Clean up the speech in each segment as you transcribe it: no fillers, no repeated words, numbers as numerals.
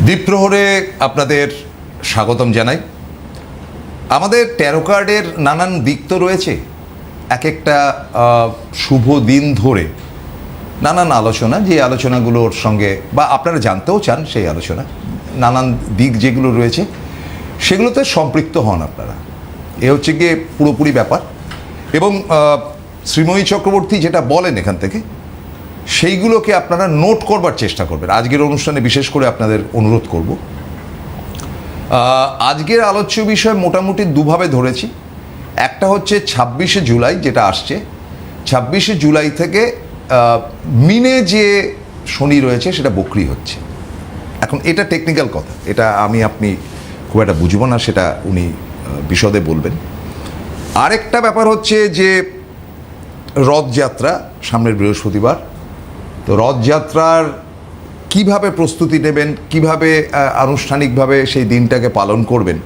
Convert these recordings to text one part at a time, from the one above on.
দ্বীপ্রহরে আপনাদের স্বাগতম জানাই। আমাদের ট্যারো কার্ডের নানান দিক তো রয়েছে, এক একটা শুভ দিন ধরে নানান আলোচনা, যে আলোচনাগুলোর সঙ্গে বা আপনারা জানতেও চান সেই আলোচনা, নানান দিক যেগুলো রয়েছে সেগুলোতে সম্পৃক্ত হন আপনারা। এ হচ্ছে গিয়ে পুরোপুরি ব্যাপার। এবং শ্রীময়ী চক্রবর্তী যেটা বলেন এখান থেকে সেইগুলোকে আপনারা নোট করবার চেষ্টা করবেন। আজকের অনুষ্ঠানে বিশেষ করে আপনাদের অনুরোধ করব। আজকের আলোচ্য বিষয় মোটামুটি দুভাবে ধরেছি। একটা হচ্ছে 26শে জুলাই যেটা আসছে, 26শে জুলাই থেকে মিনে যে শনি রয়েছে সেটা বক্রি হচ্ছে। এখন এটা টেকনিক্যাল কথা, এটা আপনি খুব একটা বুঝবো না, সেটা উনি বিশদে বলবেন। আরেকটা ব্যাপার হচ্ছে যে রথযাত্রা সামনের বৃহস্পতিবার, তো রথযাত্রার কিভাবে প্রস্তুতি নেবেন, কিভাবে আনুষ্ঠানিকভাবে সেই দিনটাকে পালন করবেন,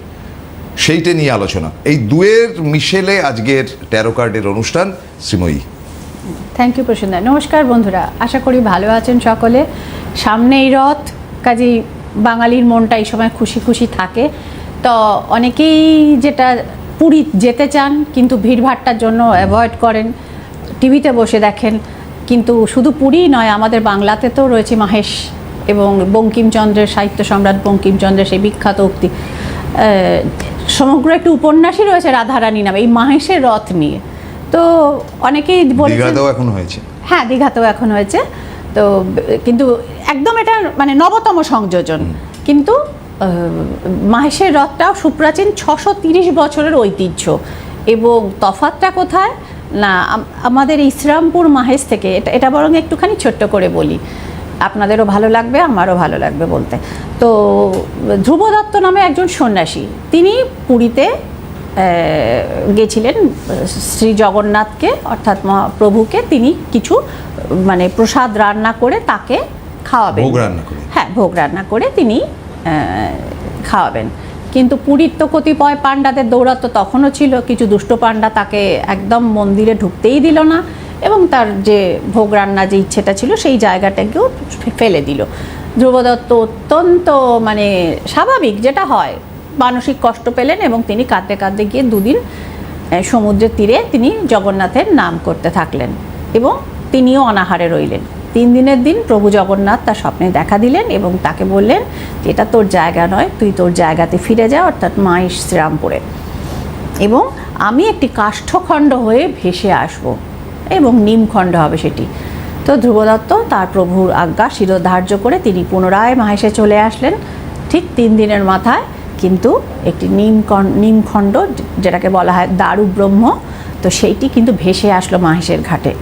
সেইটা নিয়ে আলোচনা। এই দুয়ের মিশেলে আজকের ট্যারো কার্ডের অনুষ্ঠান। শ্রীময়ী। থ্যাংক ইউ প্রসেনদা। নমস্কার বন্ধুরা, আশা করি ভালো আছেন সকলে। সামনেই রথ, কাজেই বাঙালির মনটা এই সময় খুশি খুশি থাকে। তো অনেকেই যেটা পুরী যেতে চান কিন্তু ভিড়ভাট্টার জন্য অ্যাভয়েড করেন, টিভিতে বসে দেখেন। কিন্তু শুধু পুরী নয়, আমাদের বাংলাতে তো রয়েছে মাহেশ এবং বঙ্কিমচন্দ্রের, সাহিত্য সম্রাট বঙ্কিমচন্দ্রের সেই বিখ্যাত উক্তি, সমগ্র একটি উপন্যাসই রয়েছে রাধারানী নামে এই মাহেশের রথ নিয়ে। তো অনেকেই বলেছেন এখন হয়েছে, হ্যাঁ দীঘাতেও এখন হয়েছে। তো কিন্তু একদম এটা মানে নবতম সংযোজন। কিন্তু মাহেশের রথটাও সুপ্রাচীন, 630 বছরের ঐতিহ্য। এবং তফাৎটা কোথায় না, আমাদের ইসলামপুর মাহেশ থেকে, এটা বরং একটুখানি ছোট্ট করে বলি, আপনাদেরও ভালো লাগবে আমারও ভালো লাগবে বলতে। তো ধ্রুব দত্ত নামে একজন সন্ন্যাসী, তিনি পুরীতে গেছিলেন শ্রী জগন্নাথকে অর্থাৎ প্রভুকে তিনি কিছু মানে প্রসাদ রান্না করে তাকে খাওয়াবেন, হ্যাঁ ভোগ রান্না করে তিনি খাওয়াবেন। কিন্তু পুরীর তো কতিপয় পাণ্ডাদের দৌরাত্ম্য তখনও ছিল, কিছু দুষ্ট পাণ্ডা তাকে একদম মন্দিরে ঢুকতেই দিল না এবং তার যে ভোগ রান্না যে ইচ্ছেটা ছিল সেই জায়গাটাকেও ফেলে দিল। ধ্রুবদত্ত অত্যন্ত মানে স্বাভাবিক যেটা হয়, মানসিক কষ্ট পেলেন এবং তিনি কাঁদতে কাঁদতে গিয়ে 2 দিন সমুদ্রের তীরে তিনি জগন্নাথের নাম করতে থাকলেন এবং তিনিও অনাহারে রইলেন। 3 দিনের দিন প্রভু জগন্নাথ তার স্বপ্নে দেখা দিলেন এবং তাকে বললেন যে এটা তোর জায়গা নয়, তুই তোর জায়গাতে ফিরে যা, অর্থাৎ মাহেশ শ্রীরামপুরে, এবং আমি একটি কাষ্ঠখণ্ড হয়ে ভেসে আসব এবং নিমখণ্ড হবে সেটি। তো ধ্রুবদত্ত তার প্রভুর আজ্ঞা শিরোধার্য করে তিনি পুনরায় মাহেশে চলে আসলেন ঠিক 3 দিনের মাথায়। কিন্তু একটি নিমখণ্ড যেটাকে বলা হয় দারু ব্রহ্ম, তো সেইটি কিন্তু ভেসে আসলো মাহেশের ঘাটে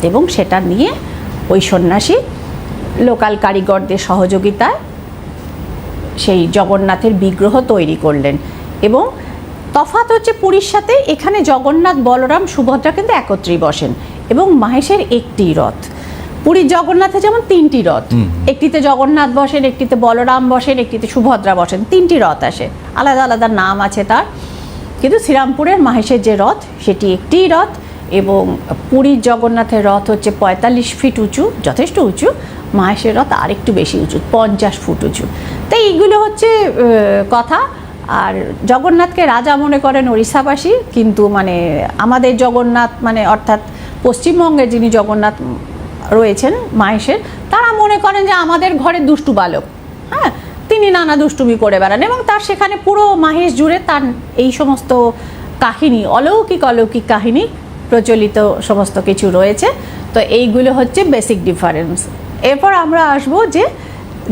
এবং সেটা নিয়ে ওই সন্ন্যাসী লোকাল কারিগরদের সহযোগিতায় সেই জগন্নাথের বিগ্রহ তৈরি করলেন। এবং তফাৎ হচ্ছে পুরীর সাথে, এখানে জগন্নাথ, বলরাম, সুভদ্রা কিন্তু একত্রেই বসেন এবং মাহেশের একটি রথ। পুরীর জগন্নাথে যেমন 3টি রথ, একটিতে জগন্নাথ বসেন, একটিতে বলরাম বসেন, একটিতে সুভদ্রা বসেন, 3টি রথ আসে, আলাদা আলাদা নাম আছে তার। কিন্তু শ্রীরামপুরের মাহেশের যে রথ সেটি একটিই রথ এবং পুরীর জগন্নাথের রথ হচ্ছে 45 ফিট উঁচু, যথেষ্ট উঁচু। মাহেশের রথ আরেকটু বেশি উঁচু, 50 ফুট উঁচু। তাই এইগুলো হচ্ছে কথা। আর জগন্নাথকে রাজা মনে করেন ওড়িশাবাসী, কিন্তু মানে আমাদের জগন্নাথ মানে অর্থাৎ পশ্চিমবঙ্গের যিনি জগন্নাথ রয়েছেন মাহেশের, তারা মনে করেন যে আমাদের ঘরে দুষ্টু বালক, হ্যাঁ তিনি নানা দুষ্টুমি করে বেড়ান এবং তার সেখানে পুরো মাহেশ জুড়ে তার এই সমস্ত কাহিনী, অলৌকিক অলৌকিক কাহিনী প্রচলিত সমস্ত কিছু রয়েছে। তো এইগুলো হচ্ছে বেসিক ডিফারেন্স। এরপর আমরা আসবো যে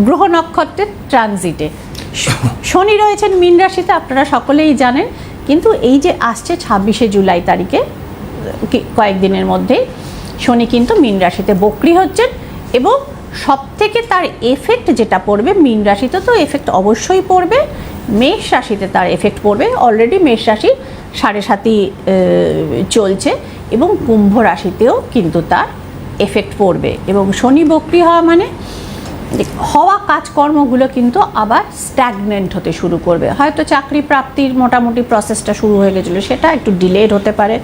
গ্রহ নক্ষত্রের ট্রানজিটে। শনি রয়েছেন মীন রাশিতে, আপনারা সকলেই জানেন। কিন্তু এই যে আসছে 26শে জুলাই তারিখে, কয়েকদিনের মধ্যেই শনি কিন্তু মীন রাশিতে বক্রি হচ্ছেন এবং সবথেকে তার এফেক্ট যেটা পড়বে, মীন রাশিতে তো এফেক্ট অবশ্যই পড়বে, মেষ রাশিতে তার এফেক্ট পড়বে। অলরেডি মেষ রাশি 7.5 চলছে এবং কুম্ভ রাশিতেও কিন্তু তার এফেক্ট পড়বে। এবং শনি বক্রি হওয়া মানে হওয়া কাজকর্মগুলো কিন্তু আবার স্ট্যাগনেন্ট হতে শুরু করবে। হয়তো চাকরি প্রাপ্তির মোটামুটি প্রসেসটা শুরু হয়ে গেছিলো, সেটা একটু ডিলেড হতে পারে।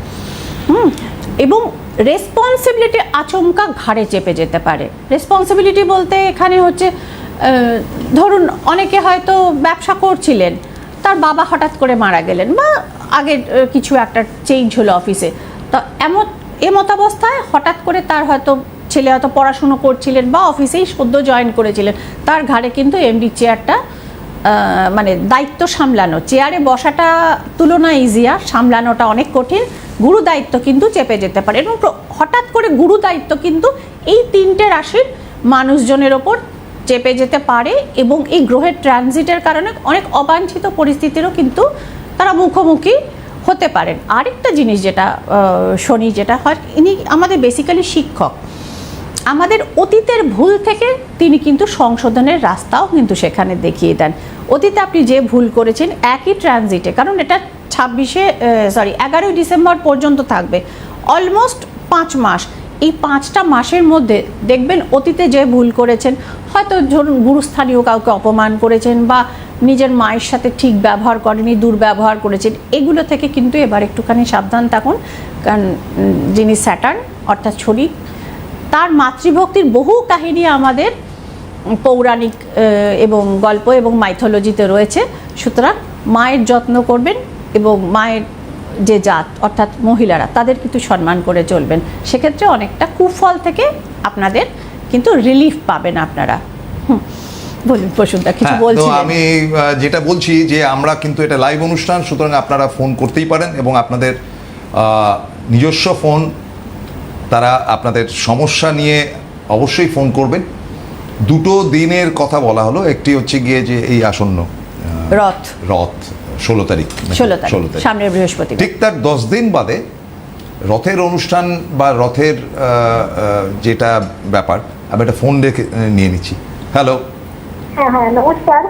এবং রেসপন্সিবিলিটি আচমকা ঘাড়ে চেপে যেতে পারে। রেসপন্সিবিলিটি বলতে এখানে হচ্ছে ধরুন অনেকে হয়তো ব্যবসা করছিলেন, তার বাবা হঠাৎ করে মারা গেলেন বা আগের কিছু একটা চেঞ্জ হলো অফিসে, তো এমতাবস্থায় হঠাৎ করে তার হয়তো ছেলে হয়তো পড়াশুনো করছিলেন বা অফিসেই সদ্য জয়েন করেছিলেন, তার ঘাড়ে কিন্তু এমডি চেয়ারটা মানে দায়িত্ব সামলানো, চেয়ারে বসাটা তুলনা ইজিয়ার, সামলানোটা অনেক কঠিন, গুরু দায়িত্ব কিন্তু চেপে যেতে পারে। এবং হঠাৎ করে গুরু দায়িত্ব কিন্তু এই 3টে রাশির মানুষজনের ওপর চেপে যেতে পারে এবং এই গ্রহের ট্রানজিটের কারণে অনেক অবাঞ্ছিত পরিস্থিতিরও কিন্তু তারা মুখোমুখি হতে পারেন। আরেকটা জিনিস যেটা শনি যেটা হয়, ইনি আমাদের বেসিক্যালি শিক্ষক, আমাদের অতীতের ভুল থেকে তিনি কিন্তু সংশোধনের রাস্তাও কিন্তু সেখানে দেখিয়ে দেন। অতীতে আপনি যে ভুল করেছেন একই ট্রানজিটে, কারণ এটা 11ই ডিসেম্বর পর্যন্ত থাকবে, অলমোস্ট 5 মাস, এই 5টা মাসের মধ্যে দেখবেন অতীতে যে ভুল করেছেন, হয়তো ধরুন গুরুস্থানীয় কাউকে অপমান করেছেন বা নিজের মায়ের সাথে ঠিক ব্যবহার করেনি, দুর্ব্যবহার করেছেন, এগুলো থেকে কিন্তু এবার একটুখানি সাবধান থাকুন। কারণ যিনি স্যাটার্ন অর্থাৎ শনি, তার মাতৃভক্তির বহু কাহিনী আমাদের পৌরাণিক এবং গল্প এবং মাইথোলজিতে রয়েছে। সুতরাং মায়ের যত্ন করবেন এবং মায়ের যে জাত অর্থাৎ মহিলারা, তাদের কিন্তু সম্মান করে চলবেন, সেক্ষেত্রে অনেকটা কুফল থেকে আপনাদের কিন্তু রিলিফ পাবেন আপনারা। বলুন প্রসূনদা, কিছু বলছিলেন? আমি যেটা বলছি যে আমরা কিন্তু এটা লাইভ অনুষ্ঠান, সুতরাং আপনারা ফোন করতেই পারেন এবং আপনাদের নিজস্ব ফোন, তারা আপনাদের সমস্যা নিয়ে অবশ্যই ফোন করবেন। 2টো দিনের কথা বলা হলো, একটি হচ্ছে গিয়ে যে এই আসন্ন রথ 16 তারিখ, সামনের বৃহস্পতিবার, ঠিক তার 10 দিন বাদে রথের অনুষ্ঠান বা রথের যেটা ব্যাপার। আমি একটা ফোন নিয়ে নিচ্ছি। হ্যালো। হ্যাঁ হ্যাঁ নমস্কার,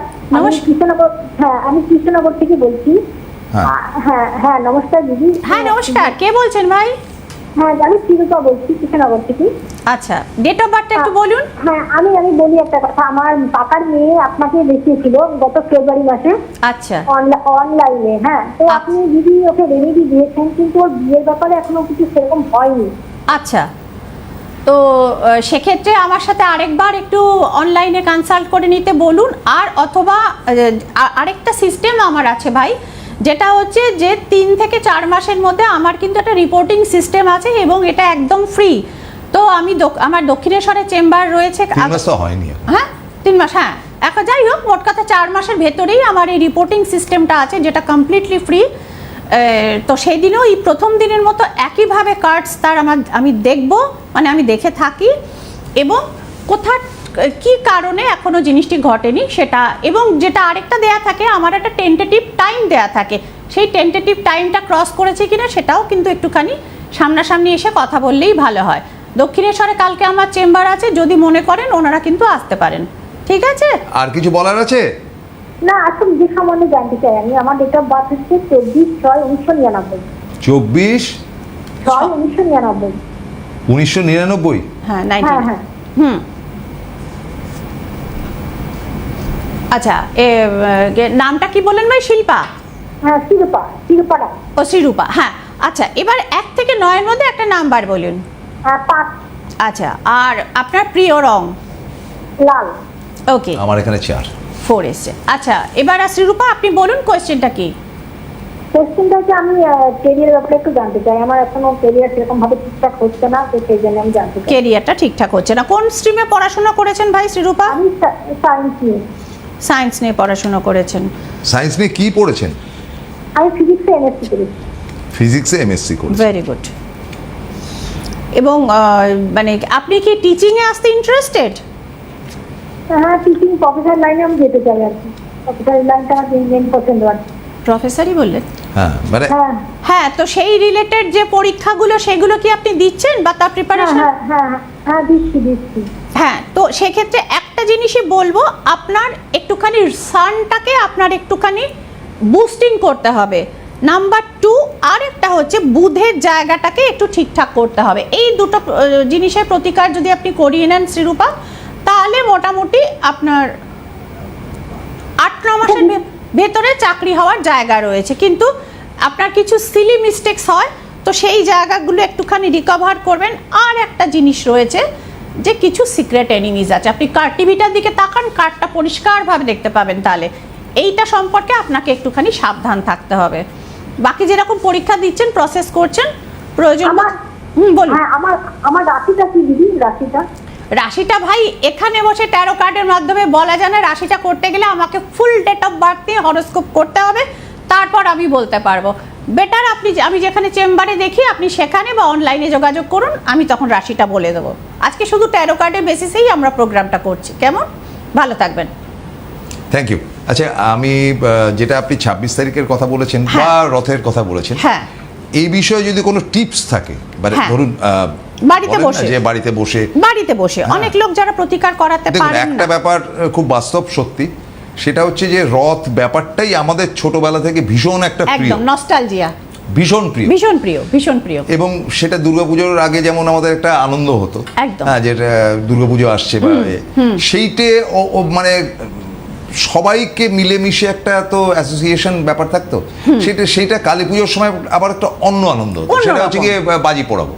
আমি কৃষ্ণনগর থেকে বলছি। হ্যাঁ নমস্কার দিদি। হ্যাঁ নমস্কার, কে বলছেন ভাই? হ্যাঁ আমি শিরূপা বলছি কৃষ্ণনগর থেকে। আচ্ছা, ডেট অফ বার্থটা একটু বলুন। হ্যাঁ আমি বলি একটা কথা, আমার কাকার মেয়ে আপনাকে দেখিয়েছিল গত ফেব্রুয়ারি মাসে। আচ্ছা, অনলাইনে। হ্যাঁ, তো আপনি দিদি ওকে রেমেডি দিয়েছেন, কিন্তু ওর বিয়ের ব্যাপারে এখনো কিছু সেরকম হয়নি। আচ্ছা, তো সেক্ষেত্রে আমার সাথে আরেকবার একটু অনলাইনে কনসাল্ট করে নিতে বলুন। আর অথবা আরেকটা সিস্টেম আমার আছে ভাই, যেটা হচ্ছে যে 3 থেকে 4 মাসের মধ্যে আমার কিন্তু একটা রিপোর্টিং সিস্টেম আছে এবং এটা একদম ফ্রি। তো আমি আমার দক্ষিণেশ্বরে চেম্বার রয়েছে। 3 মাস তো হয়নি। হ্যাঁ 3 মাস, হ্যাঁ এখন যাই হোক, মোট কথা 4 মাসের ভেতরেই আমার এই রিপোর্টিং সিস্টেমটা আছে, যেটা কমপ্লিটলি ফ্রি। তো সেই দিনেও এই প্রথম দিনের মতো একইভাবে কার্ডস তার আমি দেখব, মানে আমি দেখে থাকি এবং কি কারণে এখনো জিনিসটি ঘটেনি সেটা, এবং যেটা আরেকটা দেয়া থাকে, আমার একটা টেন্টেটিভ টাইম দেয়া থাকে, সেই টেন্টেটিভ টাইমটা ক্রস করেছে কিনা সেটাও কিন্তু একটুখানি সামনাসামনি এসে কথা বললেই ভালো হয়। দক্ষিণেশ্বরে কালকে আমার চেম্বার আছে, যদি মনে করেন ওনারা কিন্তু আসতে পারেন। ঠিক আছে, আর কিছু বলার আছে? না, আসলে যে সম্বন্ধে জানতে চাই আমি, আমার ডেট অফ বার্থ হচ্ছে 24/6/1999। 24/6/1999। 1999? হ্যাঁ 19। হ্যাঁ। আচ্ছা, নামটা কি বলেন ভাই? শিল্পা? হ্যাঁ শিরূপা। ও শিরূপা, হ্যাঁ। আচ্ছা, এবার 1 থেকে 9-এর মধ্যে একটা নাম্বার বলুন। 5। আচ্ছা, আর আপনার প্রিয় রং? লাল। ওকে, আমার এখানে 4 এসছে। আচ্ছা, এবার শ্রীরূপা আপনি বলুন কোয়েশ্চেনটা কি? কোয়েশ্চেনটা হচ্ছে আমি ক্যারিয়ার ব্যাপারে একটু জানতে চাই। আমার এখনো ক্যারিয়ার সেরকম ভাবে ঠিকঠাক হচ্ছে না, তো সেই জন্য আমি জানতে চাই। ক্যারিয়ারটা ঠিকঠাক হচ্ছে না। কোন স্ট্রিমে পড়াশোনা করেছেন ভাই শ্রীরূপা? আমি সায়েন্স নিয়ে। সায়েন্স নিয়ে পড়াশোনা করেছেন। সায়েন্স নিয়ে কি পড়েছেন? আমি ফিজিক্সে এমএসসি করেছি। ফিজিক্সে এমএসসি করেছেন, ভেরি গুড। এবং মানে আপনি কি টিচিং এ আসতে ইন্টারেস্টেড? হ্যাঁ, টিচিং প্রফেসর লাইনে আমি যেতে চাই আর কি। প্রফেসর লাইনটা আমার মেন পছন্দ আর কি। প্রফেসরই বললেন? হ্যাঁ মানে হ্যাঁ, তো সেই রিলেটেড যে পরীক্ষাগুলো সেগুলো কি আপনি দিচ্ছেন বা তার প্রিপারেশন? হ্যাঁ দিচ্ছি। হ্যাঁ, তো সেক্ষেত্রে একটা জিনিসই বলবো, আপনার একটুখানি সানটাকে আপনার একটুখানি বুস্টিং করতে হবে। নাম্বার 2, আর একটা হচ্ছে বুধের জায়গাটাকে একটু ঠিকঠাক করতে হবে। এই দুটো জিনিসের প্রতিকার যদি আপনি করিয়ে নেন শ্রীরূপা, তাহলে মোটামুটি আপনার 8-9 মাসের ভেতরে চাকরি হওয়ার জায়গা রয়েছে। কিন্তু আপনার কিছু সিলি মিস্টেকস হয়, তো তো সেই জায়গাগুলো একটুখানি রিকভার করবেন। আর একটা জিনিস রয়েছে যে কিছু সিক্রেট এনিমিজ আছে, আপনি কার্ড টিভিটার দিকে তাকান, কার্ডটা পরিষ্কারভাবে দেখতে পাবেন, তাহলে এইটা সম্পর্কে আপনাকে একটুখানি সাবধান থাকতে হবে। বাকি যেরকম পরীক্ষা দিচ্ছেন, প্রসেস করছেন, প্রয়োজন বলুন। হ্যাঁ, আমার রাশিটা কি দিদি? রাশিটা ভাই এখানে বসে ট্যারো কার্ডের মাধ্যমে বলা যায় না। রাশিটা করতে গেলে আমাকে ফুল ডেট অফ বার্থ দিয়ে হরোস্কোপ করতে হবে, তারপর আমি বলতে পারবো। বেটার আমি যেখানে চেম্বারে দেখি আপনি সেখানে বা অনলাইনে যোগাযোগ করুন, আমি তখন রাশিটা বলে দেবো। আজকে শুধু ট্যারো কার্ডের বেসিসেই আমরা প্রোগ্রামটা করছি। কেমন? ভালো থাকবেন। Thank you. আচ্ছা, আমি যেটা আপনি 26 তারিখের কথা বলেছেন বা রথের কথা বলেছেন, হ্যাঁ, এই বিষয়ে যদি কোনো টিপস থাকে, মানে ধরুন বাড়িতে বসে অনেক লোক যারা প্রতিকার করাতে পারেন না। একটা ব্যাপার খুব বাস্তব সত্যি, সেটা হচ্ছে যে রথ ব্যাপারটাই আমাদের ছোটবেলা থেকে ভীষণ একটা প্রিয়, একদম নস্টালজিয়া, ভীষণ প্রিয়, ভীষণ প্রিয়, ভীষণ প্রিয়। এবং সেটা দুর্গাপুজোর আগে যেমন আমাদের একটা আনন্দ হতো, হ্যাঁ, যেটা দুর্গাপুজো আসছে বা সেইটে মানে সবাইকে মিলেমিশে একটা তো অ্যাসোসিয়েশন ব্যাপার থাকতো, সেইটা কালী পুজোর সময় আবার একটা অন্য আনন্দ, সেটা হচ্ছে গিয়ে বাজি পড়াবো।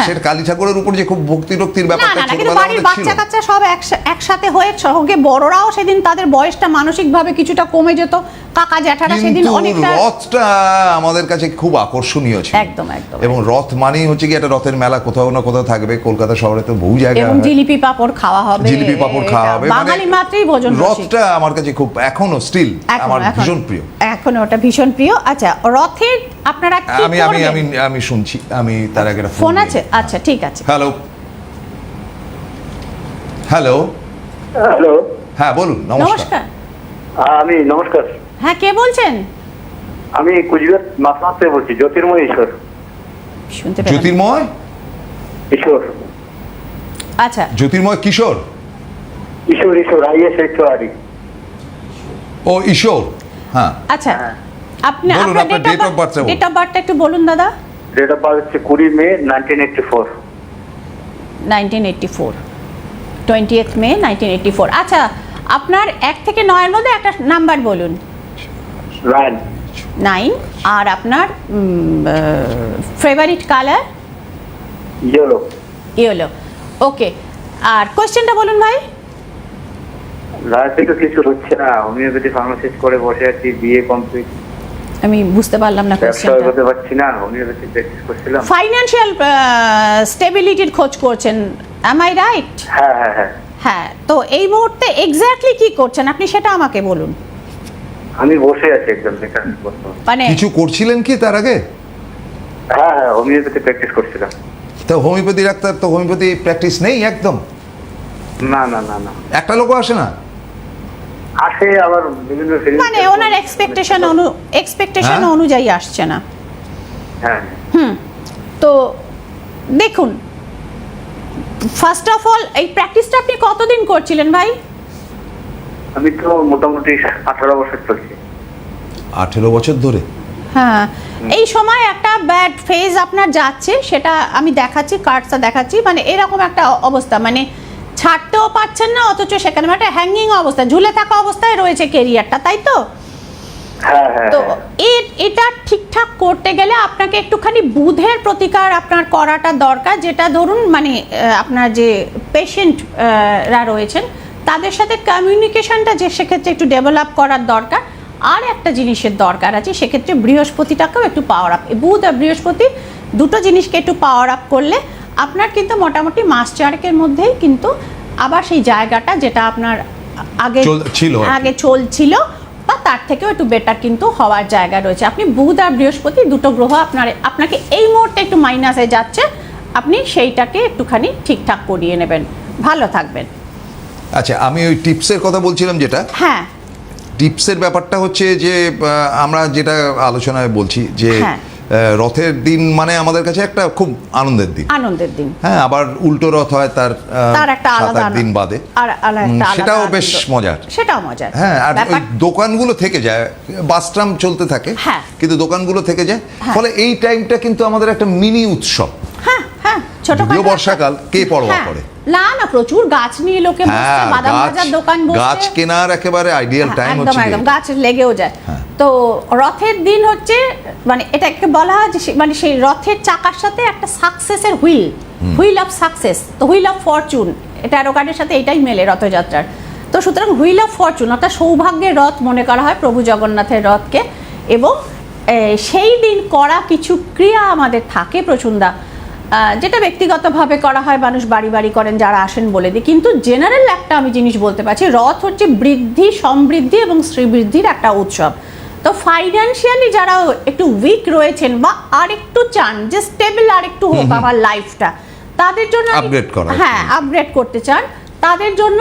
সেটা কালী ঠাকুরের উপর যে খুব ভক্তি রক্তির ব্যাপারটা বাড়ির বাচ্চা কাচ্চা সব একসাথে হয়ে, সঙ্গে বড়রাও সেদিন তাদের বয়সটা মানসিকভাবে কিছুটা কমে যেত, কাকা জ্যাঠারা সেদিন অনেকটা। রথটা আমাদের কাছে খুব আকর্ষণীয় ছিল, একদম একদম। এবং রথ মানেই হচ্ছে কি একটা রথের মেলা কোথাও না কোথাও থাকবে। কলকাতা শহরে তো বহু জায়গায় জিলিপি পাপড় খাওয়া হবে, বাঙালি মাত্রই ভোজন। রথটা আমার কাছে খুব এখনো স্টিল আমার ভীষণ প্রিয়, এখনো ওটা ভীষণ প্রিয়। আচ্ছা, রথের আপনারা কি করবেন? আমি শুনছি, আমি তার আগে ফোন আছে। আচ্ছা, ঠিক আছে। হ্যালো হ্যালো হ্যালো, হ্যাঁ বলুন। নমস্কার। নমস্কার। হ্যাঁ, কে বলছেন? আমি কুচবিহার মাসমাস থেকে বলছি, জ্যোতির্ময় ঈশ্বর। শুনতে পেলেন? জ্যোতির্ময় ঈশ্বর। আচ্ছা, জ্যোতির্ময় কিশোর, ঈশ্বর আইএস আরি। ও ঈশ্বর, হ্যাঁ। আচ্ছা, আপনি আপনার ডেট অফ বার্থটা একটু বলুন দাদা। ডেট অফ বার্থ হচ্ছে 20 মে 1984। 20th মে 1984। আচ্ছা, আপনার 1 থেকে 9 এর মধ্যে একটা নাম্বার বলুন। 9। আর আপনার ফেভারিট কালার? ইয়েলো। ওকে, আর কোশ্চেনটা বলুন ভাই। রাজনীতি তো কিছু হচ্ছে না, হোমিওপ্যাথি ফার্মাসিস্ট করে বসে আছি, বিএ কমপ্লিট। আমি বুঝতে পারলাম না কোশ্চেনটা। ব্যবসা করতে পারছি না, হোমিওপ্যাথি প্র্যাকটিস করছিলাম। ফাইনান্সিয়াল স্টেবিলিটির খোঁজ করছেন, am I right? হ্যাঁ, তো এই মুহূর্তে এক্স্যাক্টলি কি করছেন আপনি, সেটা আমাকে বলুন। আমি বসে আছি একদম বেকার, মানে কিছু করছিলেন কি তার আগে? হ্যাঁ, হোমিওপ্যাথি প্র্যাকটিস করছিলাম। তো হোমিওপ্যাথি ডাক্তার তো হোমিওপ্যাথি প্র্যাকটিস নেই একদম? না, একটা লোকও আসে না? আসে, আবার বিভিন্ন মানে ওনার এক্সপেকটেশন অনুযায়ী আসছে না। হ্যাঁ। তো দেখুন, ফার্স্ট অফ অল এই প্র্যাকটিসটা আপনি কতদিন করছিলেন ভাই? আমি তো মোটামুটি 18 বছর চলছে। 18 বছর ধরে? হ্যাঁ, এই সময় একটা ব্যাড ফেজ আপনার যাচ্ছে, সেটা আমি দেখাচ্ছি, কার্ডসটা দেখাচ্ছি। মানে এরকম একটা অবস্থা, মানে ছাড়তেও পারছেন না, অথচ সেখানে একটা হ্যাঙ্গিং অবস্থা, ঝুলে থাকা অবস্থায় রয়েছে কেরিয়ারটা, তাই তো? তো এটা ঠিকঠাক করতে গেলে আপনাকে একটুখানি বুধের প্রতিকার আপনার করাটা দরকার, যেটা ধরুন মানে আপনার যে পেশেন্টরা রয়েছেন তাদের সাথে কমিউনিকেশনটা যে সেক্ষেত্রে একটু ডেভেলপ করার দরকার। আর একটা জিনিসের দরকার আছে, সেক্ষেত্রে বৃহস্পতিটাকেও একটু পাওয়ার আপ, বুধ আর বৃহস্পতি দুটো জিনিসকে একটু পাওয়ার আপ করলে আপনার কিন্তু মোটামুটি মাস 4 মধ্যেই কিন্তু আবার সেই জায়গাটা যেটা আপনার আগে চলছিল বা তার থেকেও একটু বেটার কিন্তু হওয়ার জায়গা রয়েছে। আপনি বুধ আর বৃহস্পতি দুটো গ্রহ আপনাকে এই মুহূর্তে একটু মাইনাসে যাচ্ছে, আপনি সেইটাকে একটুখানি ঠিকঠাক করিয়ে নেবেন, ভালো থাকবেন। আচ্ছা, আমি ওই টিপসের কথা বলছিলাম, যেটা হ্যাঁ, টিপসের ব্যাপারটা হচ্ছে যে আমরা যেটা আলোচনায় বলছি যে রথের দিন মানে আমাদের কাছে একটা খুব আনন্দের দিন। হ্যাঁ, আবার উল্টো রথ হয় তার একটা আলাদা দিন বাদে, সেটাও বেশ মজার। হ্যাঁ, আর ওই দোকানগুলো থেকে যায়, বাস ট্রাম চলতে থাকে, কিন্তু দোকানগুলো থেকে যায়, ফলে এই টাইমটা কিন্তু আমাদের একটা মিনি উৎসব। ছোটখাটো বর্ষাকাল কে পরোয়া করে না, প্রচুর গাছ নিয়ে লোকে বসছে, বাদাম ভাজার দোকান বসছে, গাছ কেনার একেবারে আইডিয়াল টাইম হচ্ছে, একদম গাছ লেগেও যায়। তো রথের দিন হচ্ছে মানে এটাকে বলা হয় যে মানে সেই রথের চাকার সাথে একটা সাকসেসের হুইল অফ সাকসেস, তো হুইল অফ ফরচুন, ট্যারো কার্ডের সাথে এটাই মেলে রথযাত্রার। তো সুতরাং হুইল অফ ফরচুন অর্থাৎ সৌভাগ্যের রথ মনে করা হয় প্রভু জগন্নাথের রথকে। এবং সেই দিন করা কিছু ক্রিয়া আমাদের থাকে প্রচুন্দা, যেটা ব্যক্তিগতভাবে করা হয়, মানুষ বাড়ি বাড়ি করেন যারা আসেন বলে দিই। কিন্তু জেনারেল একটা আমি জিনিস বলতে পারছি, রথ হচ্ছে বৃদ্ধি, সমৃদ্ধি এবং শ্রীবৃদ্ধির একটা উৎসব। তো ফাইন্যান্সিয়ালি যারা একটু উইক রয়েছেন বা আর একটু চান যে স্টেবল আর একটু হোক আমার লাইফটা, তাদের জন্য হ্যাঁ আপগ্রেড করতে চান, তাদের জন্য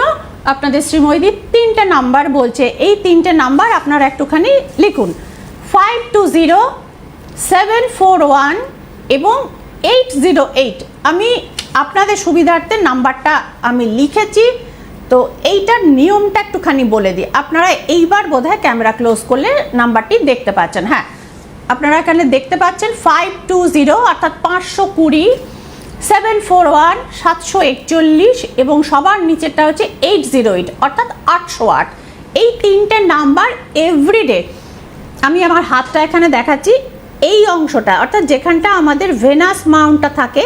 আপনাদের শ্রীময়ী 3টে নাম্বার বলছে। এই 3টে নাম্বার আপনারা একটুখানি লিখুন, 520741 এবং 808। আমি আপনাদের সুবিধার্থে নাম্বারটা আমি লিখেছি, তো এইটার নিয়মটা একটুখানি বলে দিই। আপনারা এইবার বোধহয় ক্যামেরা ক্লোজ করলে নাম্বারটি দেখতে পাচ্ছেন। হ্যাঁ, আপনারা এখানে দেখতে পাচ্ছেন 520 অর্থাৎ 520, 741 741 এবং সবার নিচেরটা হচ্ছে 808 অর্থাৎ 808। এই 3টে নাম্বার এভরিডে, আমি আমার হাতটা এখানে দেখাচ্ছি, এই অংশটা অর্থাৎ যেখানটা আমাদের ভেনাস মাউন্টটা থাকে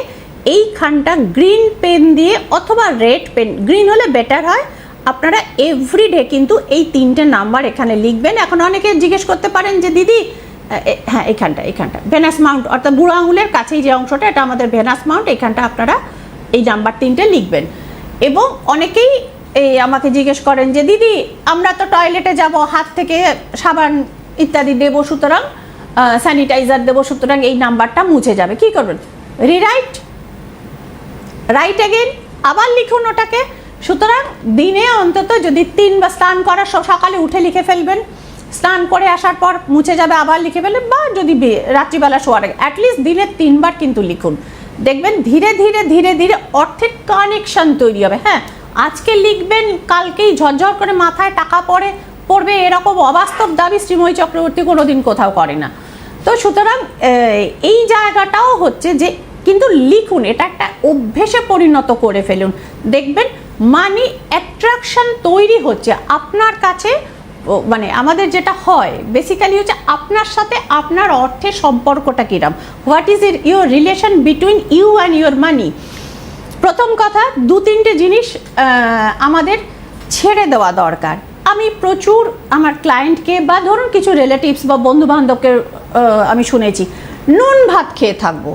এইখানটা গ্রিন পেন দিয়ে অথবা রেড পেন, গ্রিন হলে বেটার হয়, আপনারা এভরিডে কিন্তু এই 3টে নাম্বার এখানে লিখবেন। এখন অনেকে জিজ্ঞেস করতে পারেন যে দিদি, হ্যাঁ এখানটা ভেনাস মাউন্ট অর্থাৎ বুড়ো আঙুলের কাছেই যে অংশটা, এটা আমাদের ভেনাস মাউন্ট, এখানটা আপনারা এই নাম্বার 3টে লিখবেন। এবং অনেকেই আমাকে জিজ্ঞেস করেন যে দিদি আমরা তো টয়লেটে যাব, হাত থেকে সাবান ইত্যাদি দেবো, সুতরাং স্যানিটাইজার দেবো, সুতরাং এই নাম্বারটা মুছে যাবে, কি করবেন? রিরাইট, রাইট এগেন, আবার লিখুন ওটাকে। সুতরাং দিনে অন্তত যদি 3 বার স্নান করার সকালে উঠে লিখে ফেলবেন, স্নান করে আসার পর মুছে যাবে, আবার লিখে ফেলবেন, বা যদি রাত্রিবেলা শোয়ার আগে অ্যাটলিস্ট দিনে 3 বার কিন্তু লিখুন। দেখবেন ধীরে ধীরে ধীরে ধীরে অর্থের কানেকশন তৈরি হবে। হ্যাঁ, আজকে লিখবেন, কালকেই ঝরঝর করে মাথায় টাকা পড়বে এরকম অবাস্তব দাবি শ্রীময়ী চক্রবর্তী কোনোদিন কোথাও করে না। তো সুতরাং এই জায়গাটাও হচ্ছে যে কিন্তু লিখুন, এটা একটা অভ্যেসে পরিণত করে ফেলুন, দেখবেন মানি অ্যাট্রাকশন তৈরি হচ্ছে আপনার কাছে। মানে আমাদের যেটা হয় বেসিক্যালি হচ্ছে আপনার সাথে আপনার অর্থের সম্পর্কটা কিরম, what is your relation between you and your money. প্রথম কথা, 2-3টে জিনিস আমাদের ছেড়ে দেওয়া দরকার। আমি প্রচুর আমার ক্লায়েন্টকে বা ধরুন কিছু রিলেটিভস বা বন্ধু বান্ধবকে আমি শুনেছি, নুন ভাত খেয়ে থাকবো।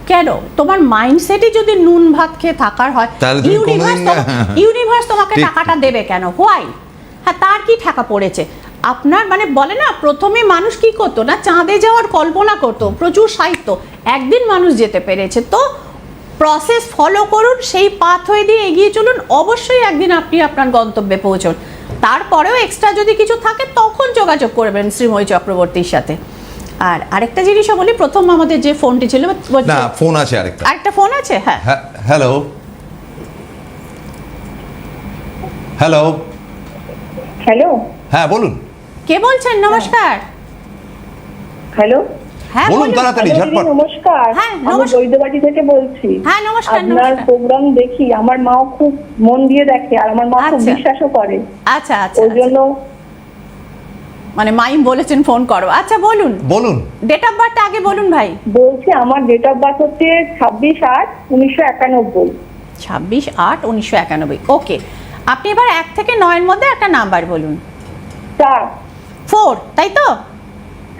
কেন? তোমার মাইন্ডসেটে যদি নুন ভাত খেয়ে থাকার হয়, ইউনিভার্স তোমাকে টাকাটা দেবে কেন? হোয়াই? হ্যাঁ, তার কি ঠেকা পড়েছে? আপনার মানে বলে না, প্রথমে মানুষ কি করতো না, চাঁদে যাওয়ার কল্পনা করতো, প্রচুর সাহিত্য, একদিন মানুষ যেতে পেরেছে। তো প্রসেস ফলো করুন, সেই পাথ হয়ে দিয়ে এগিয়ে চলুন, অবশ্যই একদিন আপনি আপনার গন্তব্যে পৌঁছন। তারপরেও এক্সট্রা যদি কিছু থাকে তখন যোগাযোগ করবেন শ্রীময়ী চক্রবর্তীর সাথে। আর আরেকটা জিনিসও বলি, প্রথম আমাদের যে ফোনটি ছিল, না ফোন আছে আরেকটা ফোন আছে। হ্যাঁ, হ্যালো হ্যালো হ্যালো, হ্যাঁ বলুন, কে বলছেন? নমস্কার। হ্যালো, হ্যাঁ বলুন তাড়াতাড়ি ঝটপট। নমস্কার, হ্যাঁ, আমি বৈদ্যবাড়ি থেকে বলছি। হ্যাঁ, নমস্কার। আপনার প্রোগ্রাম দেখি, আমার মাও খুব মন দিয়ে দেখে, আর আমার মা খুব বিশ্বাসও করে। আচ্ছা আচ্ছা, ওই জন্য মানে মাইম বলেছেন ফোন করো। আচ্ছা বলুন ডেট অফ বার্থটা আগে বলুন ভাই। বলছি আমার ডেট অফ বার্থ হচ্ছে 26/8/1991। 26/8/1991। ওকে, আপনি এবার 1 থেকে 9-এর মধ্যে একটা নাম্বার বলুন। 4, তাই তো?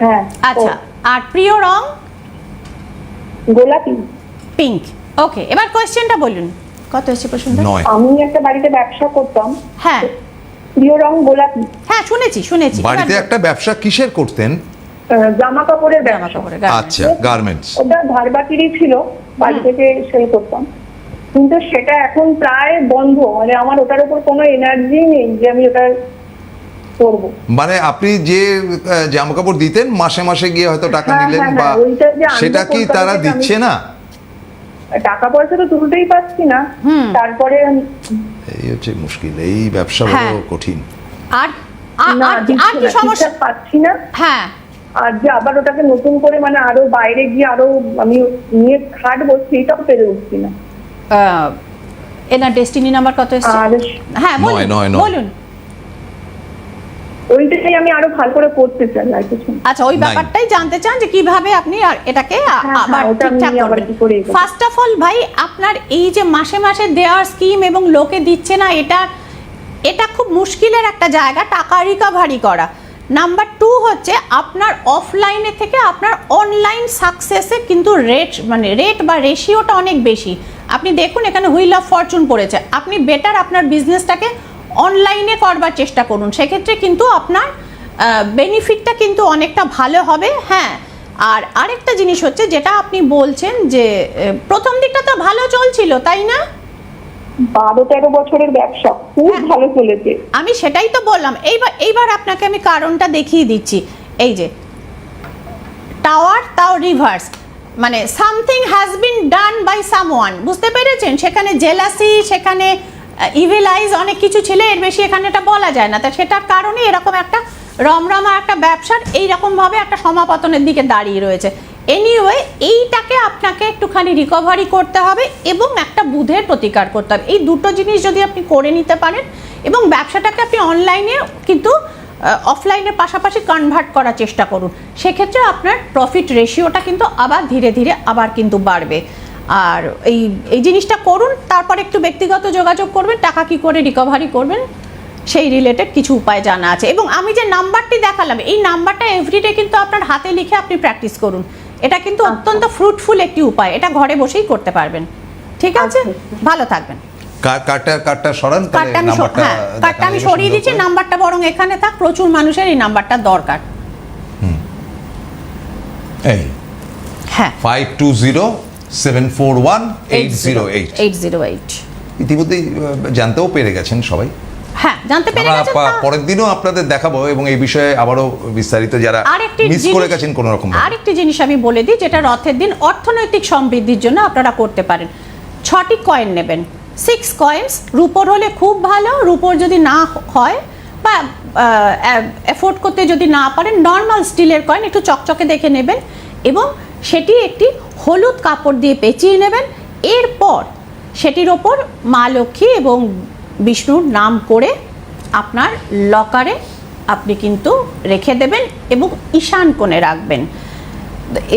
হ্যাঁ। আচ্ছা, আর প্রিয় রং? গোলাপি। পিঙ্ক। ওকে, এবার কোশ্চেনটা বলুন। কত এসেছে প্রশ্নটা? 9। আমি একটা বাড়িতে ব্যবসা করতাম। হ্যাঁ, প্রিয় রং গোলাপি। হ্যাঁ শুনেছি। বাড়িতে একটা ব্যবসা কিসের করতেন? জামা কাপড়ের ব্যবসা। আচ্ছা, গার্মেন্টস। ওটা ধারবাকিরই ছিল, বাড়ি থেকে সেল করতাম, কিন্তু সেটা এখন প্রায় বন্ধ। মানে আমার ওটার উপর কোনো এনার্জি নেই যে আমি ওটা করব। মানে আপনি যে জামা কাপড় দিতেন, মাসে মাসে গিয়ে হয়তো টাকা নিলেন, বা সেটা কি তারা দিচ্ছে না? টাকা পয়সা তো তুলতেই পারছি না, তারপরে এই হচ্ছে মুশকিল, এই ব্যবসা বড় কঠিন। আর কি সমস্যা পাচ্ছি না? হ্যাঁ, আর যে আবার ওটাকে নতুন করে মানে আরো বাইরে গিয়ে আরো আমি নিয়ে খাটবো, সেটাও পেরে উঠছি না। এনার ডেস্টিনি নাম্বার কত এসেছে? হ্যাঁ বলুন। ওইটাই আমি আরো ভালো করে করতে চাই আর কিছু না। আচ্ছা, ওই নাই। ব্যাপারটাই জানতে চান যে কিভাবে আপনি আর এটাকে আবার ওটা আমি ঠিকঠাক আবার করবেন। কি করে এগোবো? ফার্স্ট অফ অল ভাই, আপনার এই যে মাসে মাসে দেওয়ার স্কিম এবং লোকে দিচ্ছে না, এটা খুব মুশকিলের একটা জায়গা টাকা রিকভারি করা। নাম্বার 2 হচ্ছে আপনার অফলাইনে থেকে আপনার অনলাইন সাকসেসে কিন্তু রেট বা রেশিওটা অনেক বেশি। আপনি দেখুন এখানে হুইল অফ ফরচুন পড়েছে, আপনি বেটার আপনার বিজনেসটাকে অনলাইনে করবার চেষ্টা করুন, সেক্ষেত্রে কিন্তু আপনার বেনিফিটটা কিন্তু অনেকটা ভালো হবে। হ্যাঁ, আর আরেকটা জিনিস হচ্ছে যেটা আপনি বলছেন যে প্রথম দিকটা তো ভালো চলছিল, তাই না? 12-13 বছরের ব্যবসা খুব ভালো চলেছে। আমি সেটাই তো বললাম। এইবার আপনাকে আমি কারণটা দেখিয়ে দিচ্ছি। এই যে টাওয়ার, তাও রিভার্স, মানে something has been done by someone, বুঝতে পেরেছেন? সেখানে জেলাসি, সেখানে ইভিল আইজ, অনেক কিছু ছিল, এর বেশি এখানে এটা বলা যায় না। তা সেটার কারণে এরকম একটা রমরমা একটা ব্যবসার এইরকমভাবে একটা সমাপতনের দিকে দাঁড়িয়ে রয়েছে। এনিওয়ে, এইটাকে আপনাকে একটুখানি রিকভারি করতে হবে এবং একটা বুধের প্রতিকার করতে হবে। এই দুটো জিনিস যদি আপনি করে নিতে পারেন এবং ব্যবসাটাকে আপনি অনলাইনে কিন্তু অফলাইনের পাশাপাশি কনভার্ট করার চেষ্টা করুন, সেক্ষেত্রে আপনার প্রফিট রেশিওটা কিন্তু আবার ধীরে ধীরে আবার কিন্তু বাড়বে। আর এই জিনিসটা করুন, তারপর একটু ব্যক্তিগত যোগাযোগ করবেন, টাকা কি করে রিকভারি করবেন সেই রিলেটেড কিছু উপায় জানা আছে। এবং আমি যে নাম্বারটি দেখালাম, এই নাম্বারটা এভরিডে কিন্তু আপনার হাতে লিখে আপনি প্র্যাকটিস করুন। এটা কিন্তু অত্যন্ত ফ্রুটফুল একটি উপায়, এটা ঘরে বসেই করতে পারবেন। ঠিক আছে, ভালো থাকবেন। কার্ডটা সরান, তাহলে নাম্বারটা কার্ডটা আমি সরিয়ে দিচ্ছি, নাম্বারটা বরং এখানে থাক, প্রচুর মানুষের এই নাম্বারটা দরকার। এই হ্যাঁ, 520741-808। 808 ইতিমধ্যেই জানতেও পেরে গেছেন সবাই। হ্যাঁ, জানতে পেরে আমরা গেছেন। পরের দিনও আপনাদের দেখাবো এবং এই বিষয়ে আবারও বিস্তারিত যারা মিস করে গেছেন কোনো রকম। আরেকটি জিনিস আমি বলে দিই, যেটা রথের দিন অর্থনৈতিক সমৃদ্ধির জন্য আপনারা করতে পারেন। 6টি কয়েন নেবেন, 6 কয়েন্স। রূপোর হলে খুব ভালো, রূপোর যদি না হয় বা এফোর্ড করতে যদি না পারেন, নর্মাল স্টিলের কয়েন একটু চকচকে দেখে নেবেন এবং সেটি একটি হলুদ কাপড় দিয়ে পেঁচিয়ে নেবেন। এরপর সেটির ওপর মা লক্ষ্মী এবং বিষ্ণুর নাম করে আপনার লকারে আপনি কিন্তু রেখে দেবেন এবং ঈশান কোণে রাখবেন।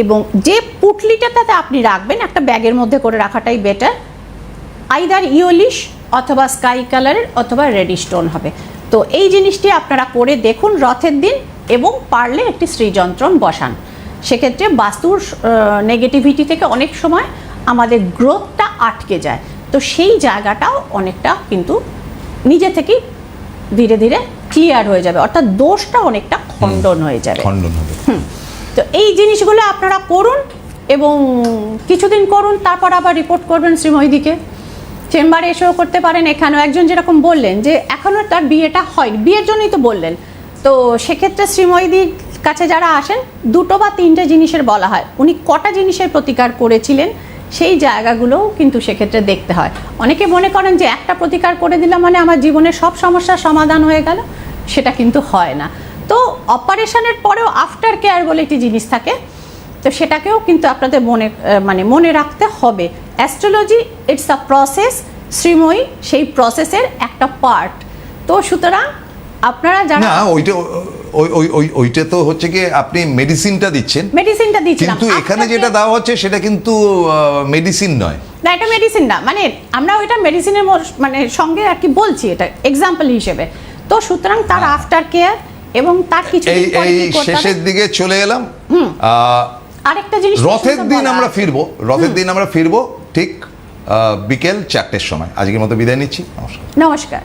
এবং যে পুটলিটাতে আপনি রাখবেন, একটা ব্যাগের মধ্যে করে রাখাটাই বেটার। আইদার ইয়োলিশ অথবা স্কাই কালারের অথবা রেডি স্টোন হবে। তো এই জিনিসটি আপনারা করে দেখুন রথের দিন, এবং পারলে একটি শ্রীযন্ত্রম বসান। সেক্ষেত্রে বাস্তুর নেগেটিভিটি থেকে অনেক সময় আমাদের গ্রোথটা আটকে যায়, তো সেই জায়গাটাও অনেকটা কিন্তু নিজে থেকেই ধীরে ধীরে ক্লিয়ার হয়ে যাবে, অর্থাৎ দোষটা অনেকটা খণ্ডন হয়ে যাবে। খণ্ডন হবে। তো এই জিনিসগুলো আপনারা করুন এবং কিছুদিন করুন, তারপর আবার রিপোর্ট করবেন শ্রীময়ীদিকে। চেম্বারে এসেও করতে পারেন। এখানেও একজন যেরকম বললেন যে এখনও তার বিয়েটা হয়নি, বিয়ের জন্যই তো বললেন, তো সেক্ষেত্রে শ্রীময়ীদির কাছে যারা আসেন 2 বা 3টে জিনিসের বলা হয়, উনি কটা জিনিসের প্রতিকার করেছিলেন সেই জায়গাগুলোও কিন্তু সেক্ষেত্রে দেখতে হয়। অনেকে মনে করেন যে একটা প্রতিকার করে দিলাম মানে আমার জীবনের সব সমস্যার সমাধান হয়ে গেল, সেটা কিন্তু হয় না। তো অপারেশনের পরেও আফটার কেয়ার বলে একটি জিনিস থাকে, তো সেটাকেও কিন্তু আপনাদের মনে রাখতে হবে। Astrology it's a process, Shreemoyee সেই প্রসেসের একটা পার্ট। তো সুতরাং আপনারা যারা না, ওইটা তো হচ্ছে কি আপনি মেডিসিনটা দিচ্ছেন, কিন্তু এখানে যেটা দেওয়া হচ্ছে সেটা কিন্তু মেডিসিন নয়। না, এটা মেডিসিন না, মানে আমরা ওইটা মেডিসিনের সঙ্গে আর কি বলছি, এটা এক্সাম্পল হিসেবে। তো সুতরাং তার আফটার কেয়ার এবং তার কিছু এই শেষের দিকে চলে এলাম। আরেকটা জিনিস, রথের দিন আমরা ফিরবো ঠিক বিকেল 4টের সময়। আজকের মতো বিদায় নিচ্ছি, নমস্কার। নমস্কার।